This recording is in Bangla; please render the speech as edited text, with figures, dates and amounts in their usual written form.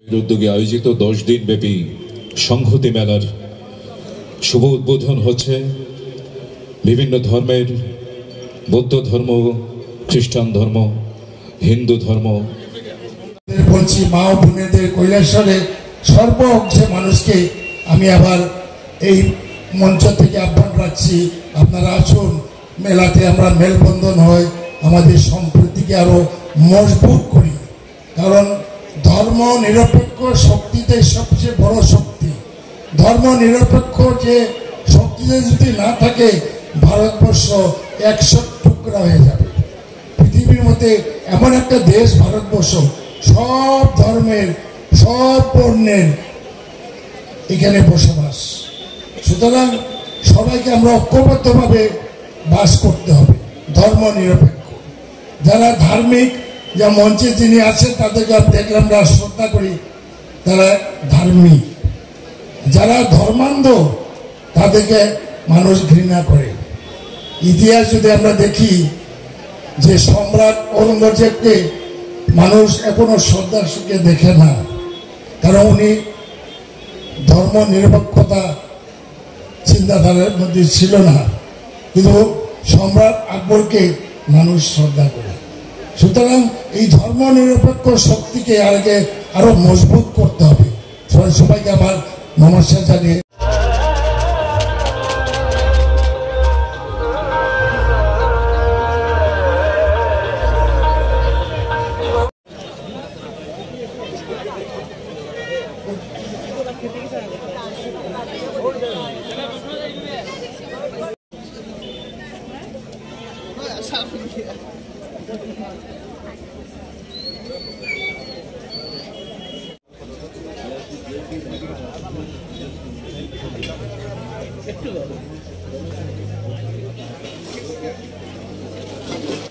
উদ্যোগে আয়োজিত 10 দিন ব্যাপী সংহতি মেলার শুভ উদ্বোধন হচ্ছে। বিভিন্ন ধর্মের, বৌদ্ধ ধর্ম, খ্রিস্টান ধর্ম, হিন্দু ধর্ম, বলছি মা ও বোনেদের কৈলাসরে সর্ব অংশে মানুষকে আমি আবার এই মঞ্চ থেকে আহ্বান রাখছি, আপনারা আসুন, মেলাতে আমরা মেলবন্ধন হয়, আমাদের সম্প্রীতিকে আরো মজবুত করি। কারণ ধর্ম নিরপেক্ষ শক্তিতে সবচেয়ে বড় শক্তি। ধর্ম নিরপেক্ষ যে শক্তিতে যদি না থাকে, ভারতবর্ষ 100 টুকরা হয়ে যাবে। পৃথিবীর মধ্যে এমন একটা দেশ ভারতবর্ষ, সব ধর্মের, সব বর্ণের এখানে বসবাস। সুতরাং সবাইকে আমরা ঐক্যবদ্ধভাবে বাস করতে হবে, ধর্ম নিরপেক্ষ। যারা ধার্মিক, যা মঞ্চে যিনি আছেন তাদেরকে দেখলাম আমরা শ্রদ্ধা করি, তারা ধার্মিক। যারা ধর্মান্ধ তাদেরকে মানুষ ঘৃণা করে। ইতিহাস যদি আমরা দেখি যে সম্রাট ঔরঙ্গজেবকে মানুষ এখনো শ্রদ্ধার সুখে দেখে না, কারণ উনি ধর্ম নিরপেক্ষতা চিন্তাধারার মধ্যে ছিল না, কিন্তু সম্রাট আকবরকে মানুষ শ্রদ্ধা করে। সুতরাং এই ধর্ম নিরপেক্ষ শক্তিকে আরো মজবুত করতে হবে। সবাইকে আমার নমস্কার জানিয়ে একটু